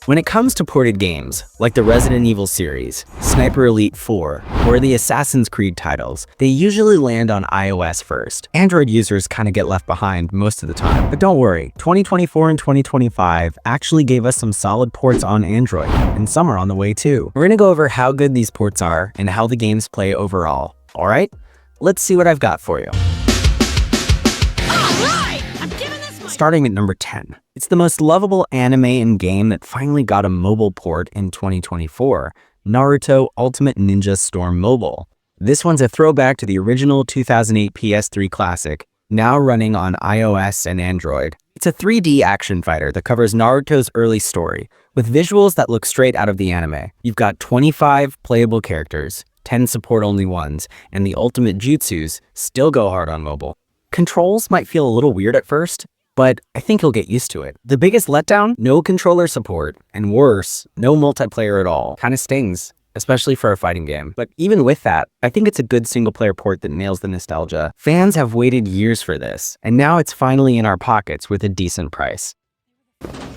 When it comes to ported games, like the Resident Evil series, Sniper Elite 4, or the Assassin's Creed titles, they usually land on iOS first. Android users kind of get left behind most of the time. But don't worry, 2024 and 2025 actually gave us some solid ports on Android, and some are on the way too. We're gonna go over how good these ports are and how the games play overall. Alright, let's see what I've got for you. Starting at number 10. It's the most lovable anime and game that finally got a mobile port in 2024, Naruto Ultimate Ninja Storm Mobile. This one's a throwback to the original 2008 PS3 classic, now running on iOS and Android. It's a 3D action fighter that covers Naruto's early story, with visuals that look straight out of the anime. You've got 25 playable characters, 10 support-only ones, and the ultimate jutsus still go hard on mobile. Controls might feel a little weird at first, but I think you'll get used to it. The biggest letdown? No controller support, and worse, no multiplayer at all. Kinda stings, especially for a fighting game. But even with that, I think it's a good single-player port that nails the nostalgia. Fans have waited years for this, and now it's finally in our pockets with a decent price.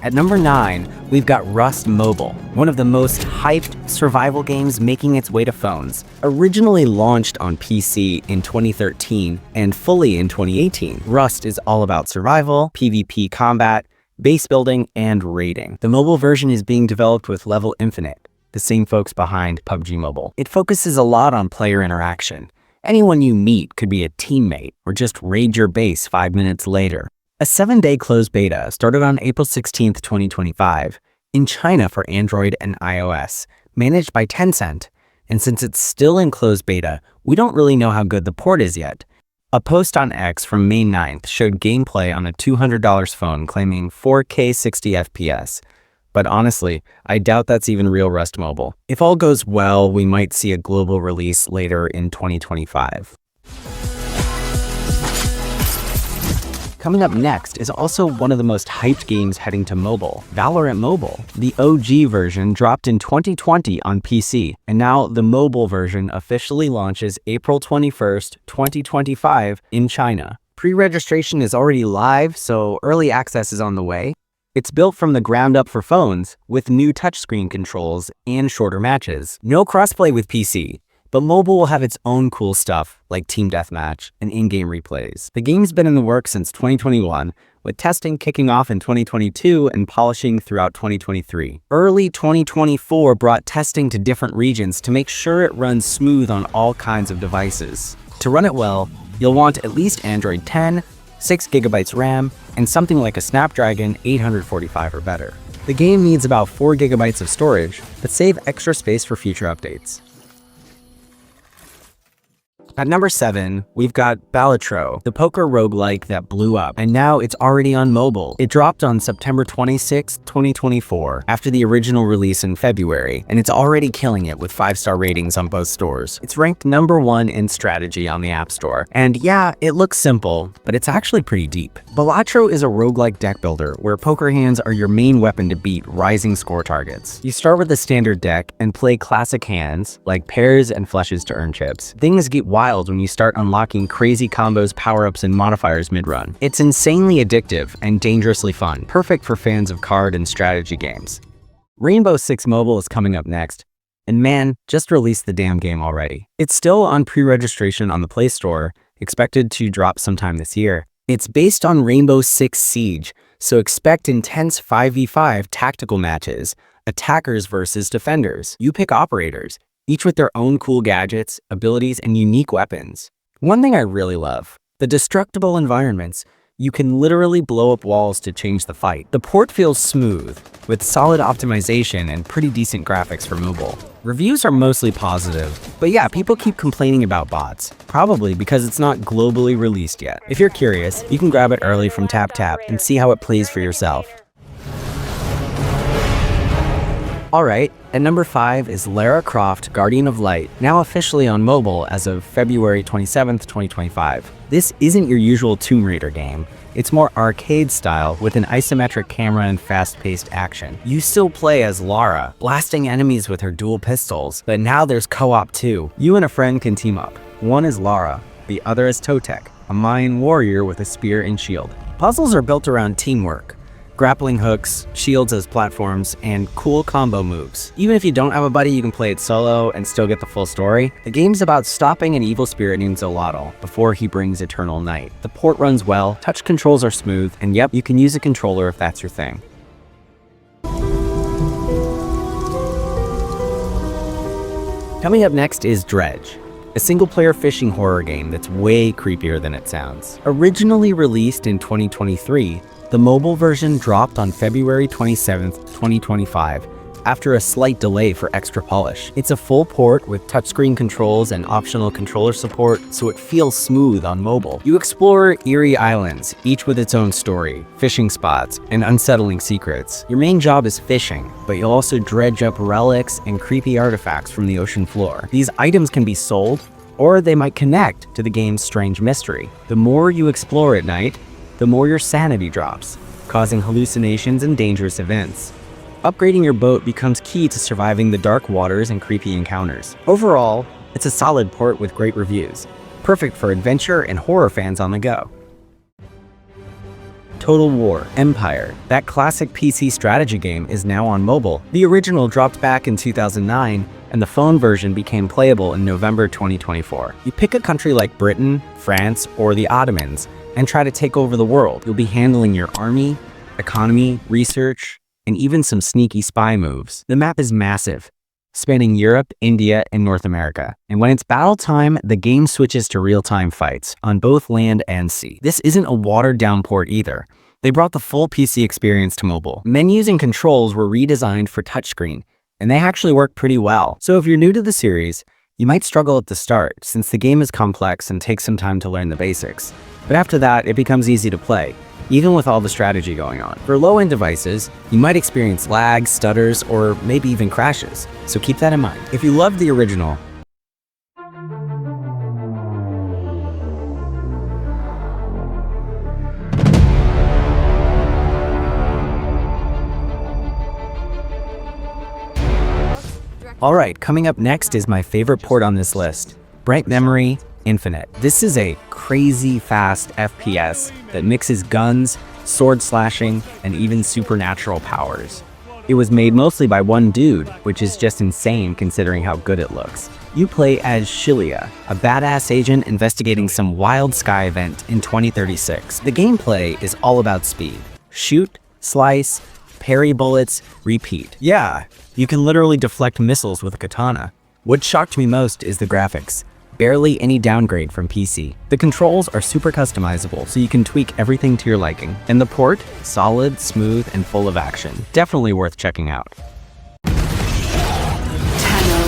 At number 9, we've got Rust Mobile, one of the most hyped survival games making its way to phones. Originally launched on PC in 2013 and fully in 2018, Rust is all about survival, PvP combat, base building, and raiding. The mobile version is being developed with Level Infinite, the same folks behind PUBG Mobile. It focuses a lot on player interaction. Anyone you meet could be a teammate or just raid your base 5 minutes later. A 7-day closed beta started on April 16th, 2025, in China for Android and iOS, managed by Tencent. And since it's still in closed beta, we don't really know how good the port is yet. A post on X from May 9th showed gameplay on a $200 phone claiming 4K 60 FPS. But honestly, I doubt that's even real Rust Mobile. If all goes well, we might see a global release later in 2025. Coming up next is also one of the most hyped games heading to mobile, Valorant Mobile. The OG version dropped in 2020 on PC, and now the mobile version officially launches April 21st, 2025 in China. Pre-registration is already live, so early access is on the way. It's built from the ground up for phones, with new touchscreen controls and shorter matches. No crossplay with PC. But mobile will have its own cool stuff, like Team Deathmatch and in-game replays. The game's been in the works since 2021, with testing kicking off in 2022 and polishing throughout 2023. Early 2024 brought testing to different regions to make sure it runs smooth on all kinds of devices. To run it well, you'll want at least Android 10, 6GB RAM, and something like a Snapdragon 845 or better. The game needs about 4GB of storage, but save extra space for future updates. At number 7, we've got Balatro, the poker roguelike that blew up, and now it's already on mobile. It dropped on September 26, 2024, after the original release in February, and it's already killing it with 5-star ratings on both stores. It's ranked number 1 in strategy on the App Store, and yeah, it looks simple, but it's actually pretty deep. Balatro is a roguelike deck builder where poker hands are your main weapon to beat rising score targets. You start with a standard deck and play classic hands, like pairs and flushes to earn chips. Things get wild when you start unlocking crazy combos, power-ups, and modifiers mid-run. It's insanely addictive and dangerously fun, perfect for fans of card and strategy games. Rainbow Six Mobile is coming up next, and man, just released the damn game already. It's still on pre-registration on the Play Store, expected to drop sometime this year. It's based on Rainbow Six Siege, so expect intense 5v5 tactical matches, attackers versus defenders. You pick operators, each with their own cool gadgets, abilities, and unique weapons. One thing I really love, the destructible environments. You can literally blow up walls to change the fight. The port feels smooth, with solid optimization and pretty decent graphics for mobile. Reviews are mostly positive, but yeah, people keep complaining about bots, probably because it's not globally released yet. If you're curious, you can grab it early from TapTap and see how it plays for yourself. Alright, at number 5 is Lara Croft Guardian of Light, now officially on mobile as of February 27th, 2025. This isn't your usual Tomb Raider game. It's more arcade style with an isometric camera and fast-paced action. You still play as Lara, blasting enemies with her dual pistols, but now there's co-op too. You and a friend can team up. One is Lara, the other is Totek, a Mayan warrior with a spear and shield. Puzzles are built around teamwork. grappling hooks, shields as platforms, and cool combo moves. Even if you don't have a buddy, you can play it solo and still get the full story. The game's about stopping an evil spirit named Zolotl before he brings eternal night. The port runs well, touch controls are smooth, and yep, you can use a controller if that's your thing. Coming up next is Dredge, a single-player fishing horror game that's way creepier than it sounds. Originally released in 2023, the mobile version dropped on February 27, 2025, after a slight delay for extra polish. It's a full port with touchscreen controls and optional controller support, so it feels smooth on mobile. You explore eerie islands, each with its own story, fishing spots, and unsettling secrets. Your main job is fishing, but you'll also dredge up relics and creepy artifacts from the ocean floor. These items can be sold, or they might connect to the game's strange mystery. The more you explore at night, the more your sanity drops, causing hallucinations and dangerous events. Upgrading your boat becomes key to surviving the dark waters and creepy encounters. Overall, it's a solid port with great reviews, perfect for adventure and horror fans on the go. Total War Empire, that classic PC strategy game, is now on mobile. The original dropped back in 2009, and the phone version became playable in November 2024. You pick a country like Britain, France, or the Ottomans, and try to take over the world. You'll be handling your army, economy, research, and even some sneaky spy moves. The map is massive, spanning Europe, India, and North America. And when it's battle time, the game switches to real-time fights on both land and sea. This isn't a watered-down port either. They brought the full PC experience to mobile. Menus and controls were redesigned for touchscreen, and they actually work pretty well. So if you're new to the series, you might struggle at the start, since the game is complex and takes some time to learn the basics. But after that, it becomes easy to play, even with all the strategy going on. For low-end devices, you might experience lag, stutters, or maybe even crashes, so keep that in mind. If you loved the original, Alright, coming up next is my favorite port on this list, Bright Memory Infinite. This is a crazy fast FPS that mixes guns, sword slashing, and even supernatural powers. It was made mostly by one dude, which is just insane considering how good it looks. You play as Shilia, a badass agent investigating some wild sky event in 2036. The gameplay is all about speed. Shoot, slice, parry bullets, repeat. Yeah, you can literally deflect missiles with a katana. What shocked me most is the graphics. Barely any downgrade from PC. The controls are super customizable, so you can tweak everything to your liking. And the port, solid, smooth, and full of action. Definitely worth checking out. Tano,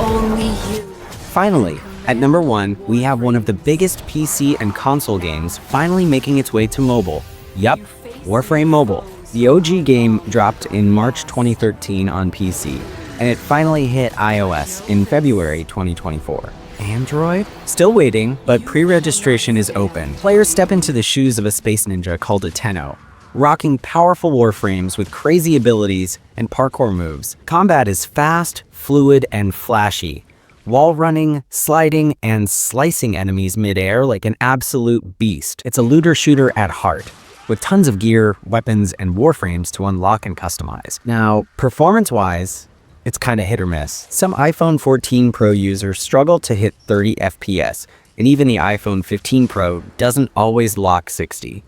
only you. Finally, at number 1, we have one of the biggest PC and console games finally making its way to mobile. Yup, Warframe Mobile. The OG game dropped in March 2013 on PC, and it finally hit iOS in February 2024. Android? Still waiting, but pre-registration is open. Players step into the shoes of a space ninja called a Tenno, rocking powerful warframes with crazy abilities and parkour moves. Combat is fast, fluid, and flashy, wall running, sliding, and slicing enemies mid-air like an absolute beast. It's a looter shooter at heart, with tons of gear, weapons, and warframes to unlock and customize. Now, performance-wise, it's kinda hit or miss. Some iPhone 14 Pro users struggle to hit 30 FPS, and even the iPhone 15 Pro doesn't always lock 60.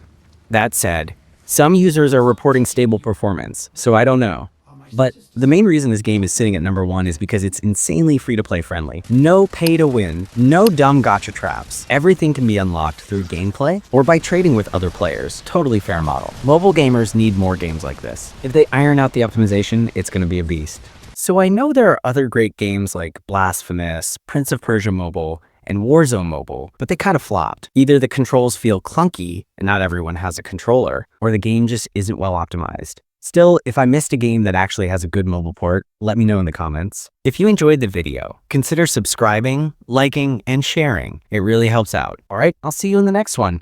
That said, some users are reporting stable performance, so I don't know. But the main reason this game is sitting at number 1 is because it's insanely free-to-play friendly. No pay-to-win, no dumb gacha traps. Everything can be unlocked through gameplay or by trading with other players. Totally fair model. Mobile gamers need more games like this. If they iron out the optimization, it's gonna be a beast. So I know there are other great games like Blasphemous, Prince of Persia Mobile, and Warzone Mobile, but they kind of flopped. Either the controls feel clunky, and not everyone has a controller, or the game just isn't well optimized. Still, if I missed a game that actually has a good mobile port, let me know in the comments. If you enjoyed the video, consider subscribing, liking, and sharing. It really helps out. Alright, I'll see you in the next one.